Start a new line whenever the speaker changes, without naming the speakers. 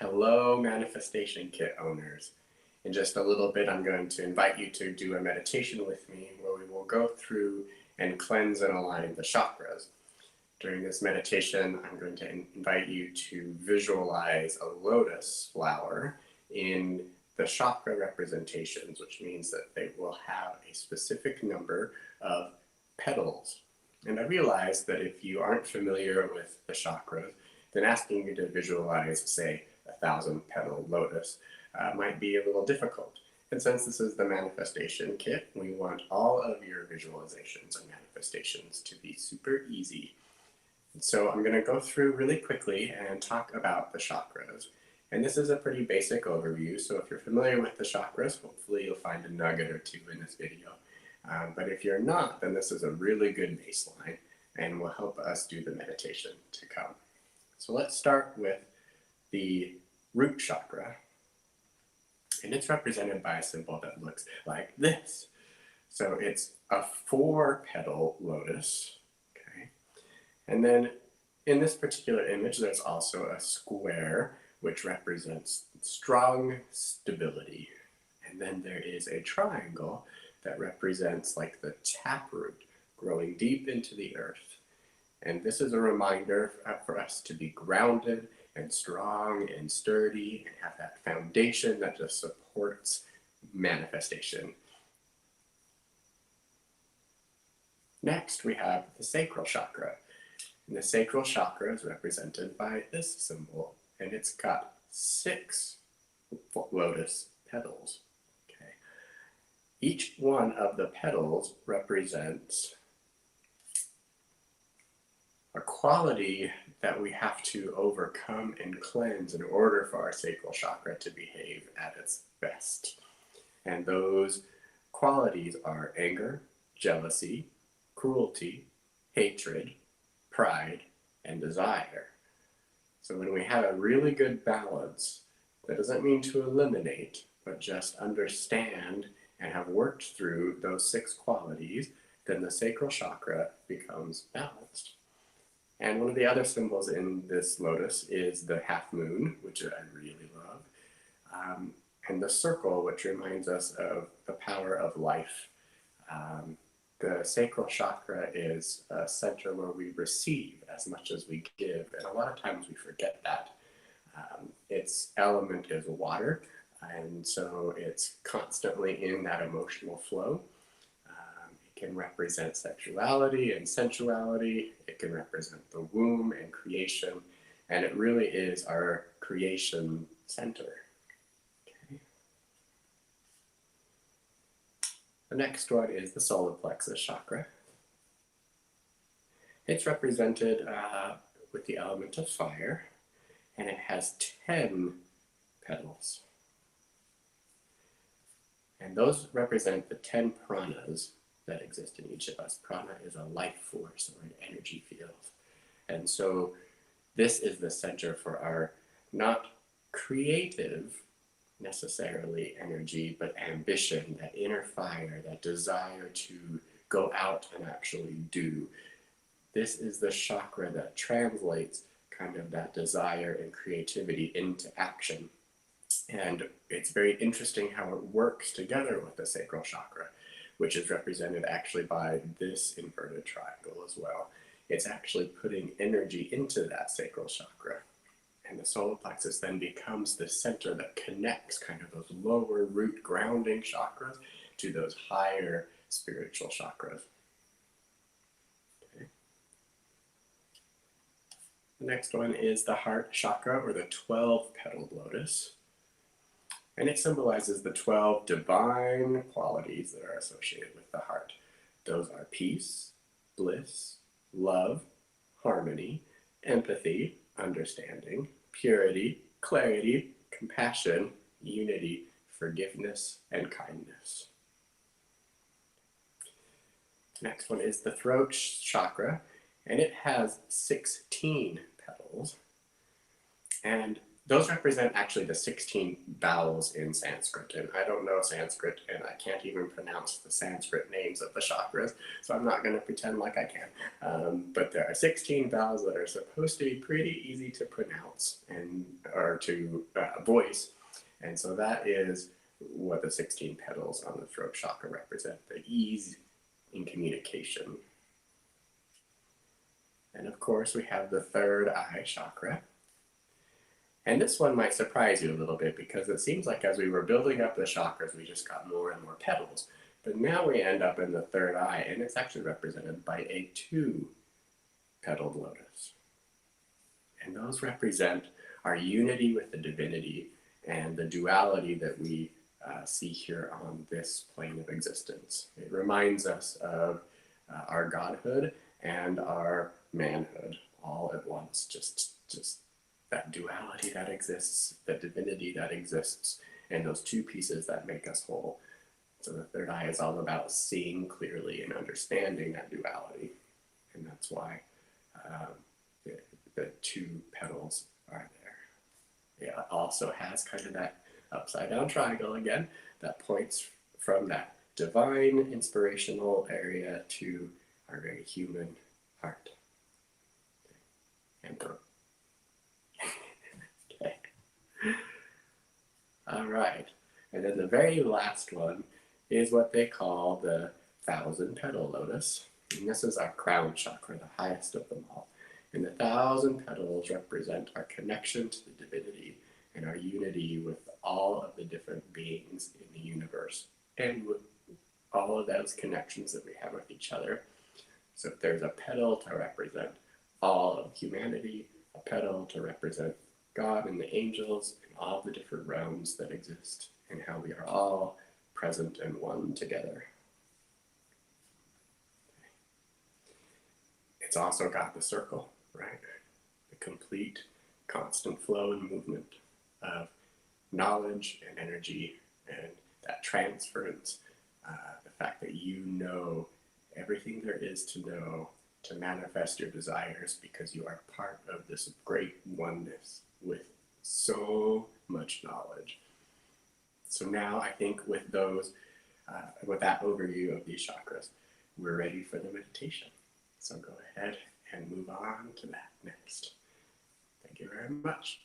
Hello, Manifestation Kit owners. In just a little bit, I'm going to invite you to do a meditation with me where we will go through and cleanse and align the chakras. During this meditation, I'm going to invite you to visualize a lotus flower in the chakra representations, which means that they will have a specific number of petals. And I realize that if you aren't familiar with the chakras, then asking you to visualize, say, 1,000-petal lotus might be a little difficult. And since this is the manifestation kit, we want all of your visualizations and manifestations to be super easy. And so I'm going to go through really quickly and talk about the chakras. And this is a pretty basic overview, so if you're familiar with the chakras, hopefully you'll find a nugget or two in this video. But if you're not, then this is a really good baseline and will help us do the meditation to come. So let's start with the root chakra, and it's represented by a symbol that looks like this. So it's a 4-petal lotus, okay? And then in this particular image, there's also a square, which represents strong stability. And then there is a triangle that represents like the taproot growing deep into the earth. And this is a reminder for us to be grounded and strong and sturdy and have that foundation that just supports manifestation. Next, we have the sacral chakra. And the sacral chakra is represented by this symbol, and it's got 6 lotus petals. Okay. Each one of the petals represents a quality that we have to overcome and cleanse in order for our sacral chakra to behave at its best. And those qualities are anger, jealousy, cruelty, hatred, pride, and desire. So when we have a really good balance, that doesn't mean to eliminate, but just understand and have worked through those 6 qualities, then the sacral chakra becomes balanced. And one of the other symbols in this lotus is the half moon, which I really love, and the circle, which reminds us of the power of life. The sacral chakra is a center where we receive as much as we give, and a lot of times we forget that. Its element is water, and so it's constantly in that emotional flow. It can represent sexuality and sensuality. It can represent the womb and creation, and it really is our creation center. Okay. The next one is the solar plexus chakra. It's represented with the element of fire, and it has 10 petals. And those represent the 10 pranas that exist in each of us. Prana is a life force or an energy field. And so this is the center for our not creative necessarily energy, but ambition, that inner fire, that desire to go out and actually do. This is the chakra that translates kind of that desire and creativity into action. And it's very interesting how it works together with the sacral chakra, which is represented actually by this inverted triangle as well. It's actually putting energy into that sacral chakra. And the solar plexus then becomes the center that connects kind of those lower root grounding chakras to those higher spiritual chakras. Okay. The next one is the heart chakra, or the 12-petaled lotus. And it symbolizes the 12 divine qualities that are associated with the heart. Those are peace, bliss, love, harmony, empathy, understanding, purity, clarity, compassion, unity, forgiveness, and kindness. Next one is the throat chakra, and it has 16 petals. And those represent actually the 16 vowels in Sanskrit. And I don't know Sanskrit, and I can't even pronounce the Sanskrit names of the chakras, so I'm not going to pretend like I can. But there are 16 vowels that are supposed to be pretty easy to pronounce and or to voice. And so that is what the 16 petals on the throat chakra represent, the ease in communication. And of course, we have the third eye chakra. And this one might surprise you a little bit because it seems like as we were building up the chakras, we just got more and more petals. But now we end up in the third eye, and it's actually represented by a 2-petaled lotus. And those represent our unity with the divinity and the duality that we see here on this plane of existence. It reminds us of our godhood and our manhood all at once, just that duality that exists, the divinity that exists, and those two pieces that make us whole. So the third eye is all about seeing clearly and understanding that duality, and that's why the 2 petals are there. It also has kind of that upside down triangle again that points from that divine inspirational area to our very human heart and throat. Okay. All right. And then the very last one is what they call the 1,000-petal lotus. And this is our crown chakra, the highest of them all. And the 1,000 petals represent our connection to the divinity and our unity with all of the different beings in the universe and with all of those connections that we have with each other. So if there's a petal to represent all of humanity, a petal to represent God and the angels and all the different realms that exist and how we are all present and one together. It's also got the circle, right? The complete, constant flow and movement of knowledge and energy and that transference, the fact that you know everything there is to know to manifest your desires because you are part of this great oneness with so much knowledge. So now I think with those, with that overview of these chakras, we're ready for the meditation. So go ahead and move on to that next. Thank you very much.